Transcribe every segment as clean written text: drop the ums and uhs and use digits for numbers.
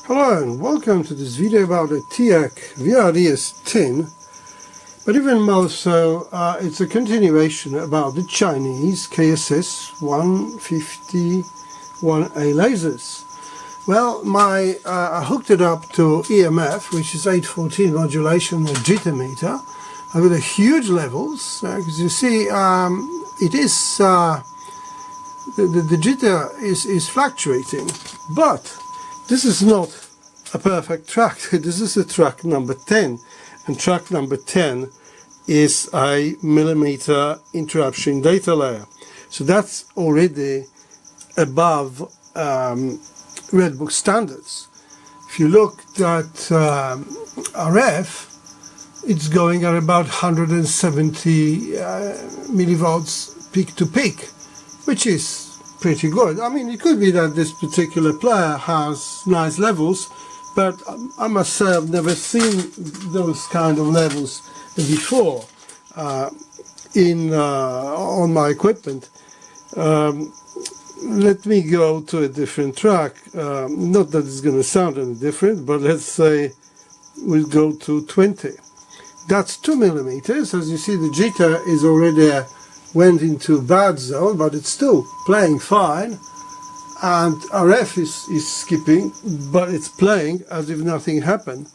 Hello and welcome to this video about the Teac VRDS-10, but even more so, it's a continuation about the Chinese KSS-151A lasers. Well, I hooked it up to EMF, which is 814 modulation or jitter meter. I've got a huge levels, because you see it is the jitter is fluctuating, but this is not a perfect track. This is a track number 10, and track number 10 is a millimeter interruption data layer. So that's already above Red Book standards. If you look at RF, it's going at about 170 millivolts peak to peak, which is pretty good. I mean, it could be that this particular player has nice levels, but I must say I've never seen those kind of levels before on my equipment. Let me go to a different track. Not that it's going to sound any different, but let's say we'll go to 20. That's 2 millimeters. As you see, the jitter is already went into bad zone, but it's still playing fine, and RF is skipping, but it's playing as if nothing happened.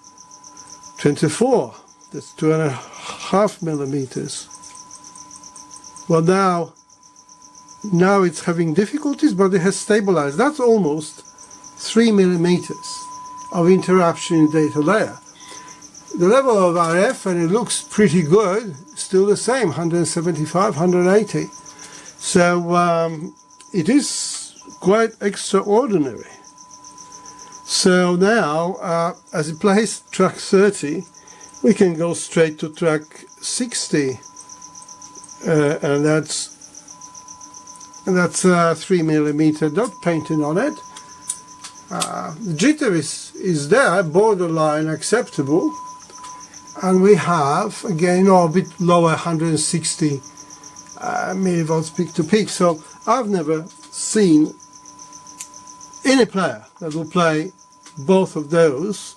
24, that's 2.5 millimeters. Well, now it's having difficulties, but it has stabilized. That's almost 3 millimeters of interruption in data layer. The level of RF, and it looks pretty good, still the same, 175, 180. So it is quite extraordinary. So now, as it plays track 30, we can go straight to track 60, and that's 3 millimeter dot painting on it. The jitter is there, borderline acceptable. And we have, again, a bit lower, 160 millivolts peak to peak. So I've never seen any player that will play both of those,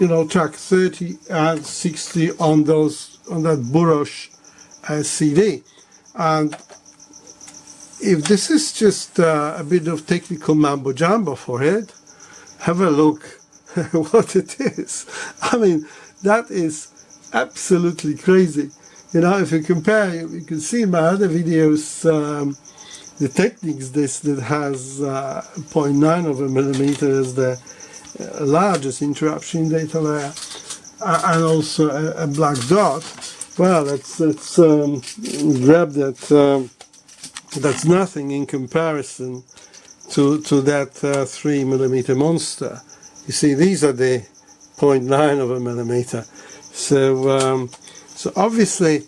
you know, track 30 and 60 on that Burosh CD. And if this is just a bit of technical mambo jumbo for it, have a look what it is. I mean, that is absolutely crazy. You know, if you compare, you can see in my other videos the techniques that has 0.9 of a millimeter as the largest interruption data layer, and also a black dot. Well, let's grab that. That's nothing in comparison to that 3 millimeter monster. You see, these are the 0.9 of a millimeter. So obviously,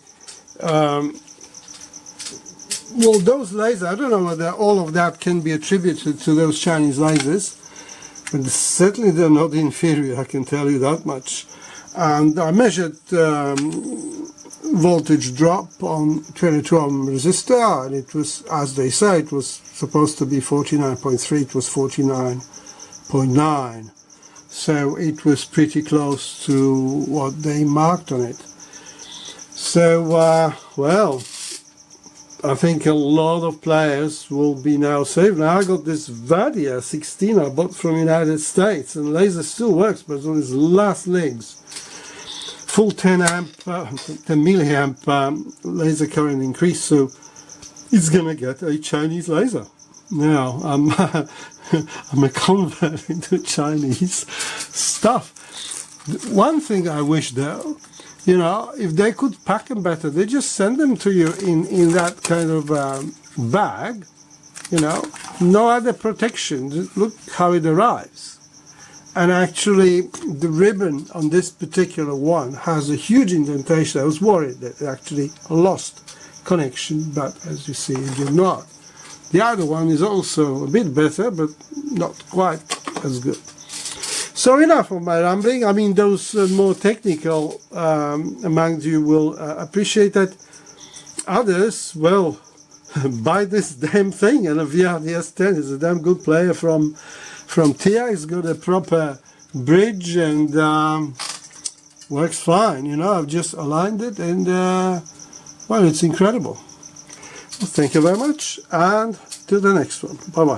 well, those lasers, I don't know whether all of that can be attributed to those Chinese lasers, but certainly they're not inferior, I can tell you that much. And I measured voltage drop on 22 ohm resistor, and it was, as they say, it was supposed to be 49.3, it was 49.9. So it was pretty close to what they marked on it. So, well, I think a lot of players will be now saved. Now I got this VRDS-10 I bought from United States, and laser still works, but it's on its last legs. Full 10 milliamp laser current increase, so it's gonna get a Chinese laser. Now, I'm a convert into Chinese stuff. One thing I wish, though, you know, if they could pack them better, they just send them to you in that kind of bag, you know, no other protection. Just look how it arrives. And actually, the ribbon on this particular one has a huge indentation. I was worried that it actually lost connection, but as you see, it did not. The other one is also a bit better, but not quite as good. So enough of my rambling. I mean, those more technical among you will appreciate that. Others, well, buy this damn thing, and a VRDS-10 is a damn good player from from Teac. It's got a proper bridge and works fine. You know, I've just aligned it and well, it's incredible. Well, thank you very much, and to the next one. Bye bye.